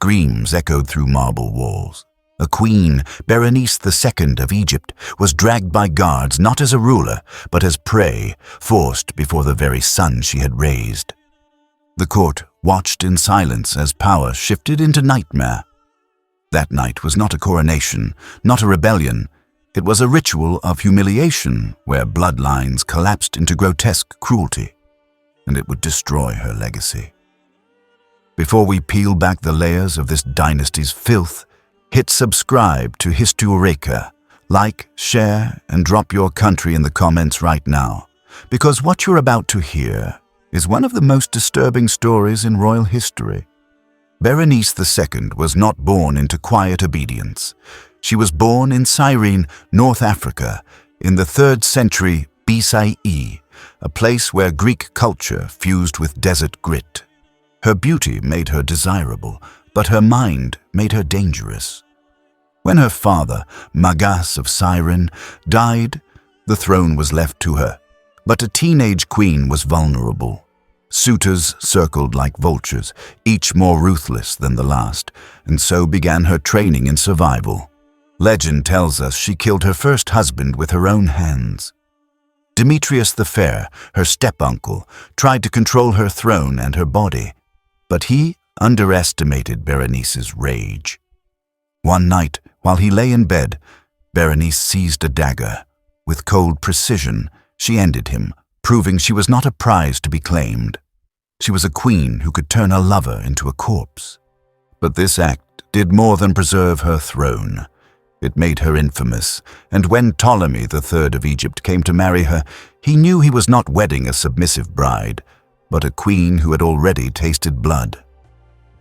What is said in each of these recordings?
Screams echoed through marble walls. A queen, Berenice II of Egypt, was dragged by guards not as a ruler, but as prey, forced before the very son she had raised. The court watched in silence as power shifted into nightmare. That night was not a coronation, not a rebellion. It was a ritual of humiliation where bloodlines collapsed into grotesque cruelty, and it would destroy her legacy. Before we peel back the layers of this dynasty's filth, hit subscribe to Histoeureka. Like, share, and drop your country in the comments right now, because what you're about to hear is one of the most disturbing stories in royal history. Berenice II was not born into quiet obedience. She was born in Cyrene, North Africa, in the 3rd century BCE, a place where Greek culture fused with desert grit. Her beauty made her desirable, but her mind made her dangerous. When her father, Magas of Cyrene, died, the throne was left to her. But a teenage queen was vulnerable. Suitors circled like vultures, each more ruthless than the last, and so began her training in survival. Legend tells us she killed her first husband with her own hands. Demetrius the Fair, her step-uncle, tried to control her throne and her body, but he underestimated Berenice's rage. One night, while he lay in bed, Berenice seized a dagger. With cold precision, she ended him, proving she was not a prize to be claimed. She was a queen who could turn a lover into a corpse. But this act did more than preserve her throne. It made her infamous, and when Ptolemy III of Egypt came to marry her, he knew he was not wedding a submissive bride, but a queen who had already tasted blood.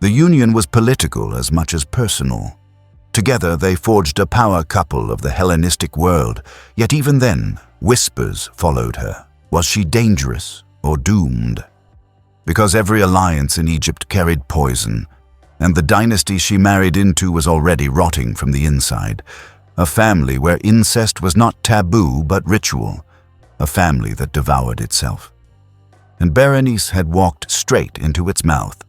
The union was political as much as personal. Together they forged a power couple of the Hellenistic world, yet even then, whispers followed her. Was she dangerous or doomed? Because every alliance in Egypt carried poison, and the dynasty she married into was already rotting from the inside. A family where incest was not taboo but ritual, a family that devoured itself. And Berenice had walked straight into its mouth.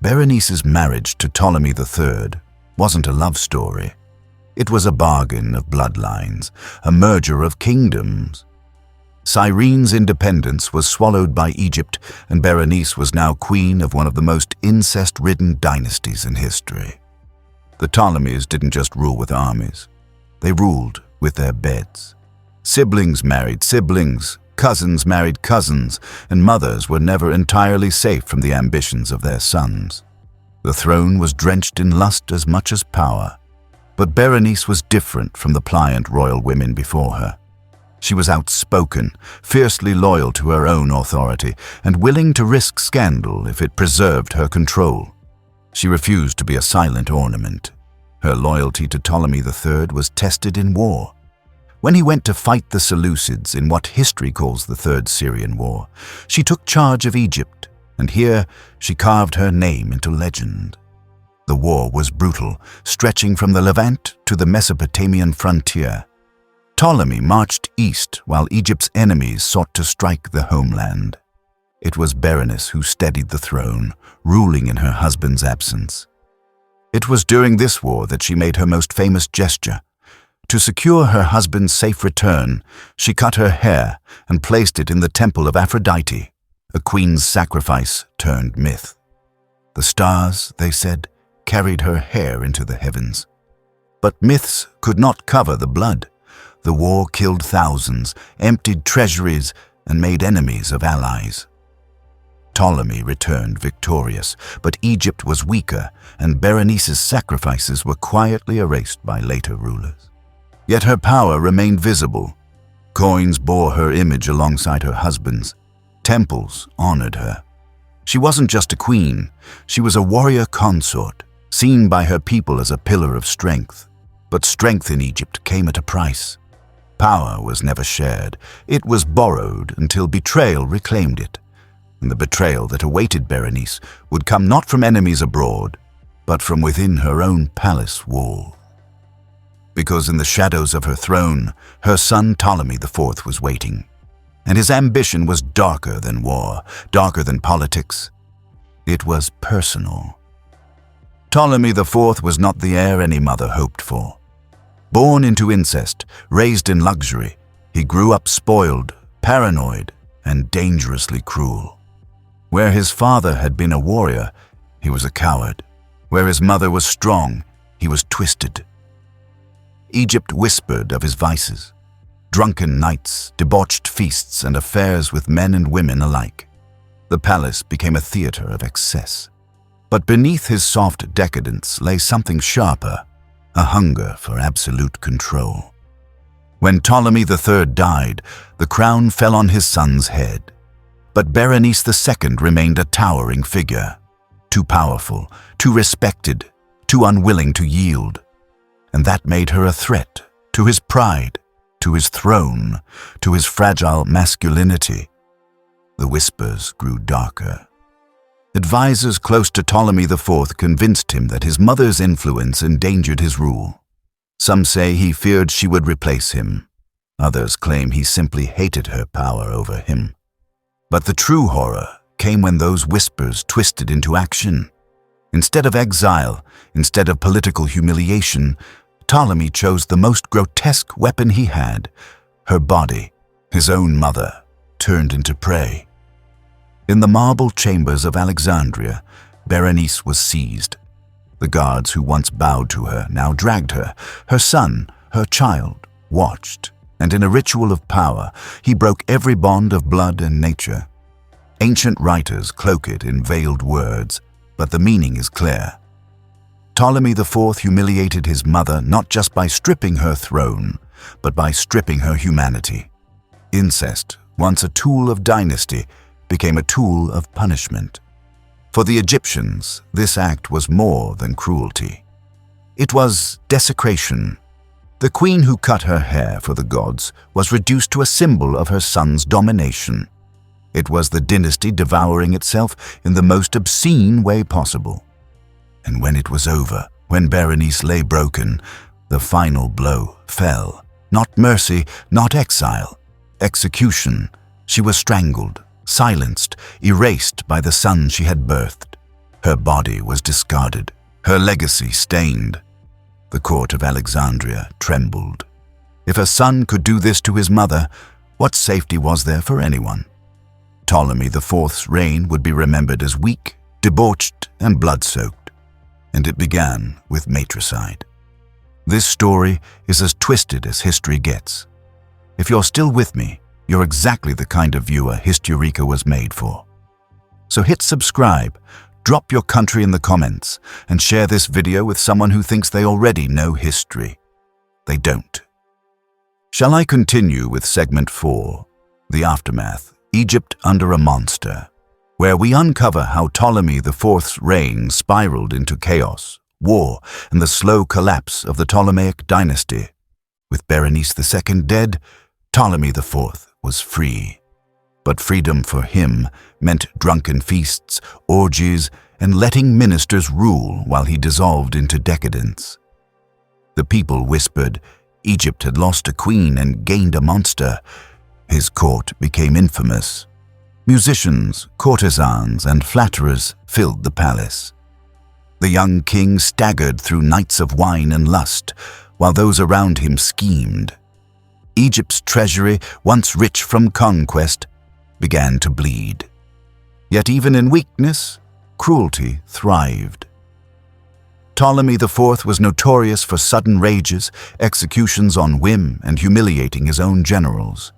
Berenice's marriage to Ptolemy III wasn't a love story. It was a bargain of bloodlines, a merger of kingdoms. Cyrene's independence was swallowed by Egypt, and Berenice was now queen of one of the most incest-ridden dynasties in history. The Ptolemies didn't just rule with armies. They ruled with their beds. Siblings married siblings, cousins married cousins, and mothers were never entirely safe from the ambitions of their sons. The throne was drenched in lust as much as power. But Berenice was different from the pliant royal women before her. She was outspoken, fiercely loyal to her own authority, and willing to risk scandal if it preserved her control. She refused to be a silent ornament. Her loyalty to Ptolemy III was tested in war. When he went to fight the Seleucids in what history calls the Third Syrian War, she took charge of Egypt, and here she carved her name into legend. The war was brutal, stretching from the Levant to the Mesopotamian frontier. Ptolemy marched east while Egypt's enemies sought to strike the homeland. It was Berenice who steadied the throne, ruling in her husband's absence. It was during this war that she made her most famous gesture. To secure her husband's safe return, she cut her hair and placed it in the temple of Aphrodite, a queen's sacrifice turned myth. The stars, they said, carried her hair into the heavens. But myths could not cover the blood. The war killed thousands, emptied treasuries, and made enemies of allies. Ptolemy returned victorious, but Egypt was weaker, and Berenice's sacrifices were quietly erased by later rulers. Yet her power remained visible. Coins bore her image alongside her husband's. Temples honored her. She wasn't just a queen, she was a warrior consort, seen by her people as a pillar of strength. But strength in Egypt came at a price. Power was never shared. It was borrowed until betrayal reclaimed it. And the betrayal that awaited Berenice would come not from enemies abroad, but from within her own palace wall. Because in the shadows of her throne, her son Ptolemy IV was waiting. And his ambition was darker than war, darker than politics. It was personal. Ptolemy IV was not the heir any mother hoped for. Born into incest, raised in luxury, he grew up spoiled, paranoid, and dangerously cruel. Where his father had been a warrior, he was a coward. Where his mother was strong, he was twisted. Egypt whispered of his vices: drunken nights, debauched feasts, and affairs with men and women alike. The palace became a theater of excess. But beneath his soft decadence lay something sharper, a hunger for absolute control. When Ptolemy III died, the crown fell on his son's head. But Berenice II remained a towering figure, too powerful, too respected, too unwilling to yield. And that made her a threat to his pride, to his throne, to his fragile masculinity. The whispers grew darker. Advisors close to Ptolemy IV convinced him that his mother's influence endangered his rule. Some say he feared she would replace him. Others claim he simply hated her power over him. But the true horror came when those whispers twisted into action. Instead of exile, instead of political humiliation, Ptolemy chose the most grotesque weapon he had, her body, his own mother, turned into prey. In the marble chambers of Alexandria, Berenice was seized. The guards who once bowed to her now dragged her. Her son, her child, watched, and in a ritual of power, he broke every bond of blood and nature. Ancient writers cloak it in veiled words, but the meaning is clear. Ptolemy IV humiliated his mother not just by stripping her throne, but by stripping her humanity. Incest, once a tool of dynasty, became a tool of punishment. For the Egyptians, this act was more than cruelty. It was desecration. The queen who cut her hair for the gods was reduced to a symbol of her son's domination. It was the dynasty devouring itself in the most obscene way possible. And when it was over, when Berenice lay broken, the final blow fell. Not mercy, not exile, execution. She was strangled, silenced, erased by the son she had birthed. Her body was discarded, her legacy stained. The court of Alexandria trembled. If a son could do this to his mother, what safety was there for anyone? Ptolemy IV's reign would be remembered as weak, debauched, and blood-soaked. And it began with matricide. This story is as twisted as history gets. If you're still with me, you're exactly the kind of viewer Histoeureka was made for. So hit subscribe, drop your country in the comments, and share this video with someone who thinks they already know history. They don't. Shall I continue with segment 4, The Aftermath, Egypt Under a Monster, where we uncover how Ptolemy IV's reign spiraled into chaos, war, and the slow collapse of the Ptolemaic dynasty. With Berenice II dead, Ptolemy IV was free. But freedom for him meant drunken feasts, orgies, and letting ministers rule while he dissolved into decadence. The people whispered Egypt had lost a queen and gained a monster. His court became infamous. Musicians, courtesans, and flatterers filled the palace. The young king staggered through nights of wine and lust, while those around him schemed. Egypt's treasury, once rich from conquest, began to bleed. Yet even in weakness, cruelty thrived. Ptolemy IV was notorious for sudden rages, executions on whim, and humiliating his own generals.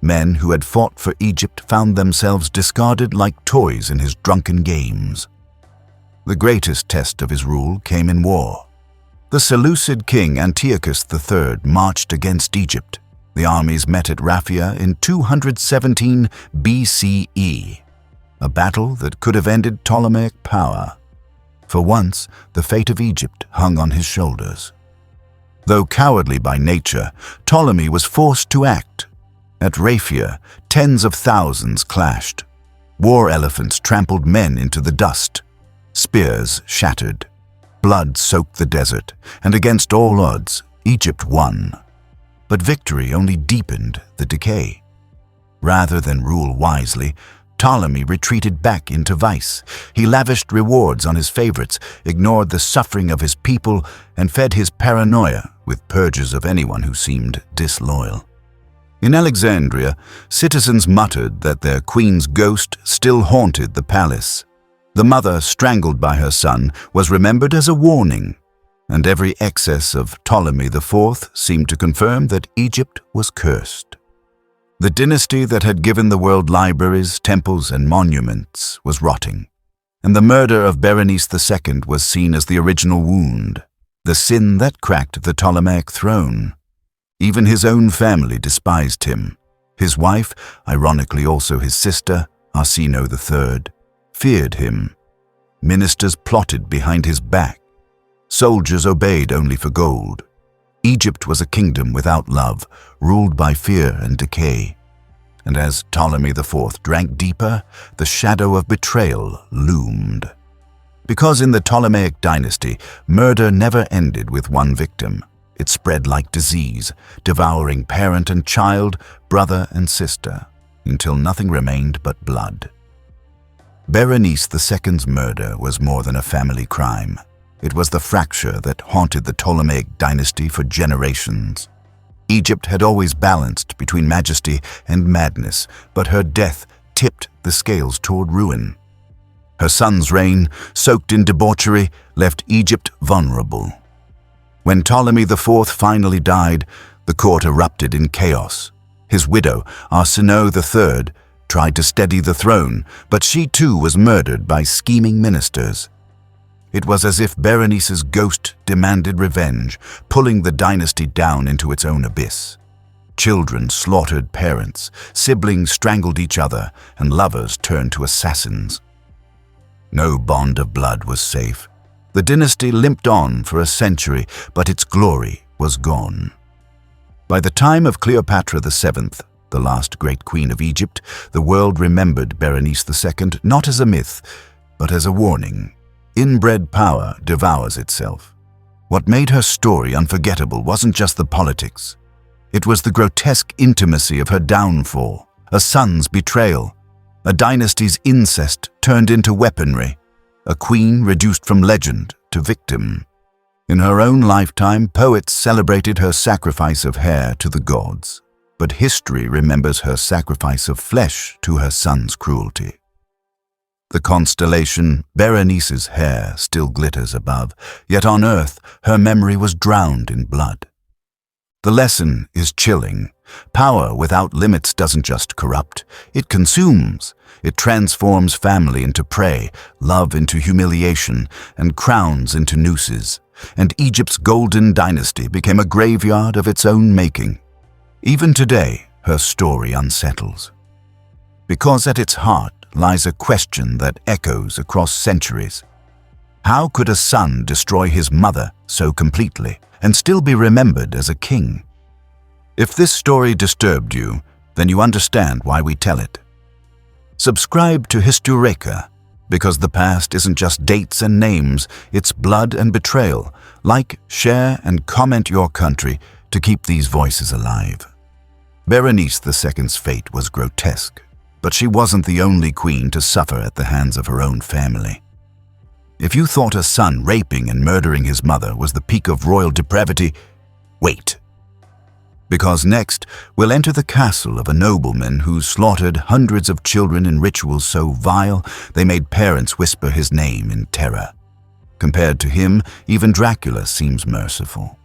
Men who had fought for Egypt found themselves discarded like toys in his drunken games. The greatest test of his rule came in war. The Seleucid king Antiochus III marched against Egypt. The armies met at Raphia in 217 BCE, a battle that could have ended Ptolemaic power. For once, the fate of Egypt hung on his shoulders. Though cowardly by nature, Ptolemy was forced to act. At Raphia, tens of thousands clashed. War elephants trampled men into the dust. Spears shattered. Blood soaked the desert, and against all odds, Egypt won. But victory only deepened the decay. Rather than rule wisely, Ptolemy retreated back into vice. He lavished rewards on his favorites, ignored the suffering of his people, and fed his paranoia with purges of anyone who seemed disloyal. In Alexandria, citizens muttered that their queen's ghost still haunted the palace. The mother, strangled by her son, was remembered as a warning, and every excess of Ptolemy IV seemed to confirm that Egypt was cursed. The dynasty that had given the world libraries, temples, and monuments was rotting, and the murder of Berenice II was seen as the original wound, the sin that cracked the Ptolemaic throne. Even his own family despised him. His wife, ironically also his sister, Arsinoe III, feared him. Ministers plotted behind his back. Soldiers obeyed only for gold. Egypt was a kingdom without love, ruled by fear and decay. And as Ptolemy IV drank deeper, the shadow of betrayal loomed. Because in the Ptolemaic dynasty, murder never ended with one victim. It spread like disease, devouring parent and child, brother and sister, until nothing remained but blood. Berenice II's murder was more than a family crime. It was the fracture that haunted the Ptolemaic dynasty for generations. Egypt had always balanced between majesty and madness, but her death tipped the scales toward ruin. Her son's reign, soaked in debauchery, left Egypt vulnerable. When Ptolemy IV finally died, the court erupted in chaos. His widow, Arsinoe III, tried to steady the throne, but she too was murdered by scheming ministers. It was as if Berenice's ghost demanded revenge, pulling the dynasty down into its own abyss. Children slaughtered parents, siblings strangled each other, and lovers turned to assassins. No bond of blood was safe. The dynasty limped on for a century, but its glory was gone. By the time of Cleopatra VII, the last great queen of Egypt, the world remembered Berenice II not as a myth, but as a warning. Inbred power devours itself. What made her story unforgettable wasn't just the politics. It was the grotesque intimacy of her downfall, a son's betrayal, a dynasty's incest turned into weaponry, a queen reduced from legend to victim. In her own lifetime, poets celebrated her sacrifice of hair to the gods, but history remembers her sacrifice of flesh to her son's cruelty. The constellation, Berenice's hair, still glitters above, yet on earth her memory was drowned in blood. The lesson is chilling. Power without limits doesn't just corrupt, it consumes. It transforms family into prey, love into humiliation, and crowns into nooses. And Egypt's golden dynasty became a graveyard of its own making. Even today, her story unsettles. Because at its heart lies a question that echoes across centuries. How could a son destroy his mother so completely and still be remembered as a king? If this story disturbed you, then you understand why we tell it. Subscribe to Histoeureka, because the past isn't just dates and names, it's blood and betrayal. Like, share, and comment your country to keep these voices alive. Berenice II's fate was grotesque, but she wasn't the only queen to suffer at the hands of her own family. If you thought a son raping and murdering his mother was the peak of royal depravity, wait. Because next, we'll enter the castle of a nobleman who slaughtered hundreds of children in rituals so vile they made parents whisper his name in terror. Compared to him, even Dracula seems merciful.